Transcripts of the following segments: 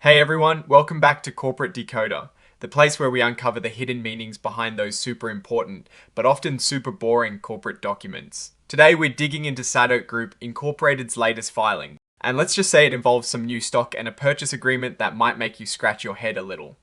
Hey everyone, welcome back to Corporate Decoder, the place where we uncover the hidden meanings behind those super important, but often super boring corporate documents. Today we're digging into Sadot Group Incorporated's latest filing, and let's just say it involves some new stock and a purchase agreement that might make you scratch your head a little.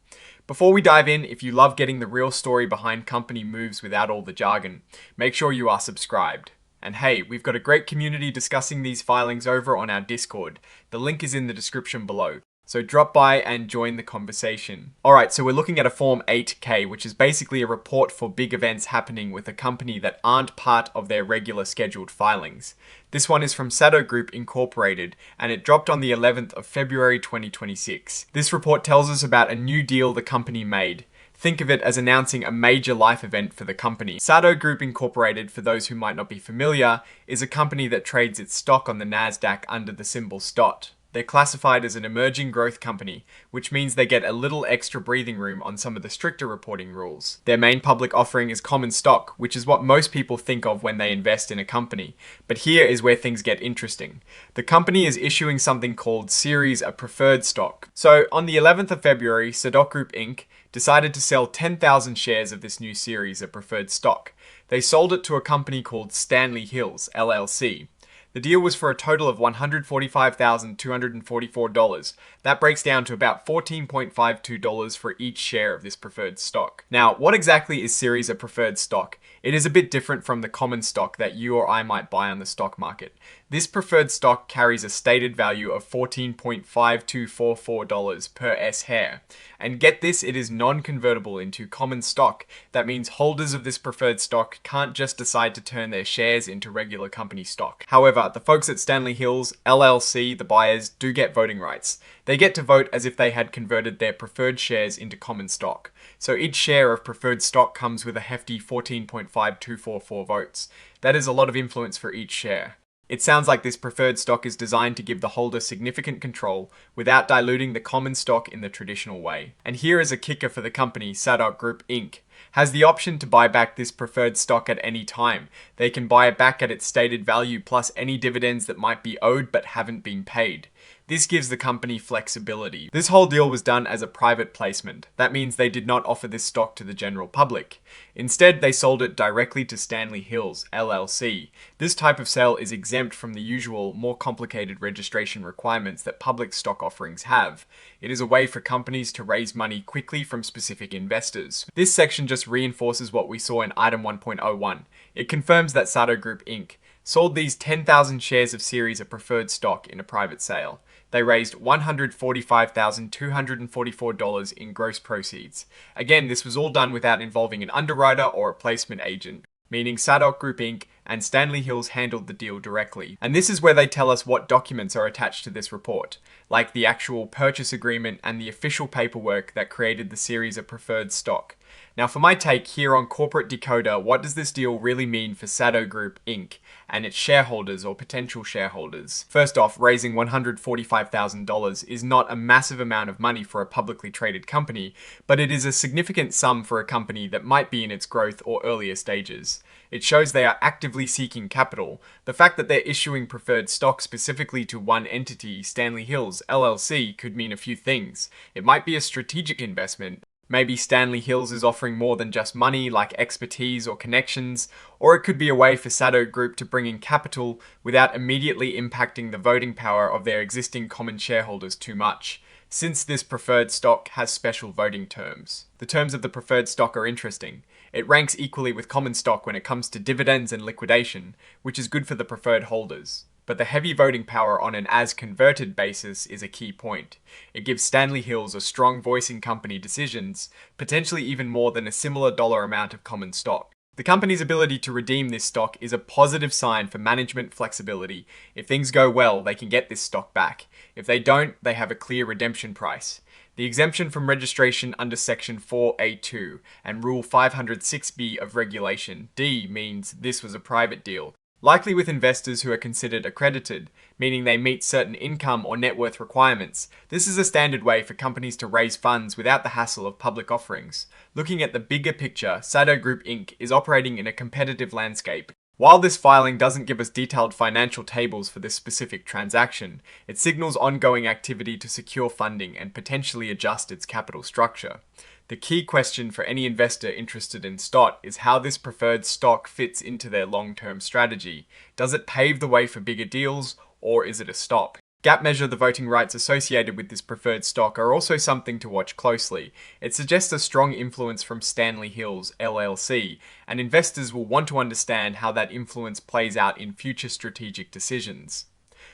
Before we dive in, if you love getting the real story behind company moves without all the jargon, make sure you are subscribed. And hey, we've got a great community discussing these filings over on our Discord. The link is in the description below. So drop by and join the conversation. Alright, so we're looking at a Form 8K, which is basically a report for big events happening with a company that aren't part of their regular scheduled filings. This one is from Sadot Group Incorporated, and it dropped on the 11th of February 2026. This report tells us about a new deal the company made. Think of it as announcing a major life event for the company. Sadot Group Incorporated, for those who might not be familiar, is a company that trades its stock on the Nasdaq under the symbol STOT. They're classified as an emerging growth company, which means they get a little extra breathing room on some of the stricter reporting rules. Their main public offering is common stock, which is what most people think of when they invest in a company. But here is where things get interesting. The company is issuing something called Series of Preferred Stock. So on the 11th of February, Sadot Group Inc. decided to sell 10,000 shares of this new series of preferred stock. They sold it to a company called Stanley Hills, LLC. The deal was for a total of $145,244. That breaks down to about $14.52 for each share of this preferred stock. Now, what exactly is Series of Preferred Stock? It is a bit different from the common stock that you or I might buy on the stock market. This preferred stock carries a stated value of $14.5244 per S-share. And get this, it is non-convertible into common stock. That means holders of this preferred stock can't just decide to turn their shares into regular company stock. However, the folks at Stanley Hills, LLC, the buyers, do get voting rights. They get to vote as if they had converted their preferred shares into common stock. So each share of preferred stock comes with a hefty 14.5244 votes. That is a lot of influence for each share. It sounds like this preferred stock is designed to give the holder significant control without diluting the common stock in the traditional way. And here is a kicker for the company, Sadot Group Inc. has the option to buy back this preferred stock at any time. They can buy it back at its stated value plus any dividends that might be owed but haven't been paid. This gives the company flexibility. This whole deal was done as a private placement. That means they did not offer this stock to the general public. Instead, they sold it directly to Stanley Hills, LLC. This type of sale is exempt from the usual, more complicated registration requirements that public stock offerings have. It is a way for companies to raise money quickly from specific investors. This section just reinforces what we saw in Item 1.01. It confirms that Sadot Group Inc. sold these 10,000 shares of series of preferred stock in a private sale. They raised $145,244 in gross proceeds. Again, this was all done without involving an underwriter or a placement agent, meaning Sadot Group Inc. and Stanley Hills handled the deal directly. And this is where they tell us what documents are attached to this report, like the actual purchase agreement and the official paperwork that created the series of preferred stock. Now for my take here on Corporate Decoder, what does this deal really mean for Sadot Group Inc. and its shareholders or potential shareholders? First off, raising $145,000 is not a massive amount of money for a publicly traded company, but it is a significant sum for a company that might be in its growth or earlier stages. It shows they are actively seeking capital. The fact that they're issuing preferred stock specifically to one entity, Stanley Hills, LLC, could mean a few things. It might be a strategic investment. Maybe Stanley Hills is offering more than just money, like expertise or connections, or it could be a way for Sadot Group to bring in capital without immediately impacting the voting power of their existing common shareholders too much, since this preferred stock has special voting terms. The terms of the preferred stock are interesting. It ranks equally with common stock when it comes to dividends and liquidation, which is good for the preferred holders. But the heavy voting power on an as-converted basis is a key point. It gives Stanley Hills a strong voice in company decisions, potentially even more than a similar dollar amount of common stock. The company's ability to redeem this stock is a positive sign for management flexibility. If things go well, they can get this stock back. If they don't, they have a clear redemption price. The exemption from registration under Section 4A2 and Rule 506B of Regulation D means this was a private deal, likely with investors who are considered accredited, meaning they meet certain income or net worth requirements. This is a standard way for companies to raise funds without the hassle of public offerings. Looking at the bigger picture, Sadot Group Inc. is operating in a competitive landscape. While this filing doesn't give us detailed financial tables for this specific transaction, it signals ongoing activity to secure funding and potentially adjust its capital structure. The key question for any investor interested in Sadot is how this preferred stock fits into their long-term strategy. Does it pave the way for bigger deals, or is it a stop? GAAP measure the voting rights associated with this preferred stock are also something to watch closely. It suggests a strong influence from Stanley Hills, LLC, and investors will want to understand how that influence plays out in future strategic decisions.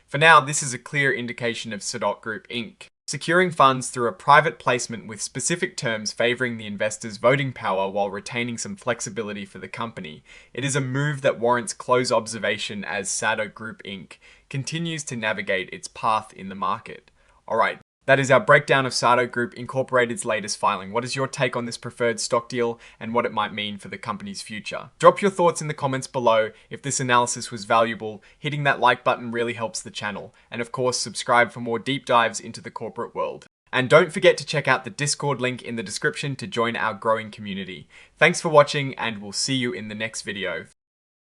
For now, this is a clear indication of Sadot Group Inc. securing funds through a private placement with specific terms favoring the investor's voting power while retaining some flexibility for the company. It is a move that warrants close observation as Sadot Group Inc. continues to navigate its path in the market. Alright, that is our breakdown of Sadot Group Incorporated's latest filing. What is your take on this preferred stock deal and what it might mean for the company's future? Drop your thoughts in the comments below. If this analysis was valuable, hitting that like button really helps the channel. And of course, subscribe for more deep dives into the corporate world. And don't forget to check out the Discord link in the description to join our growing community. Thanks for watching, and we'll see you in the next video.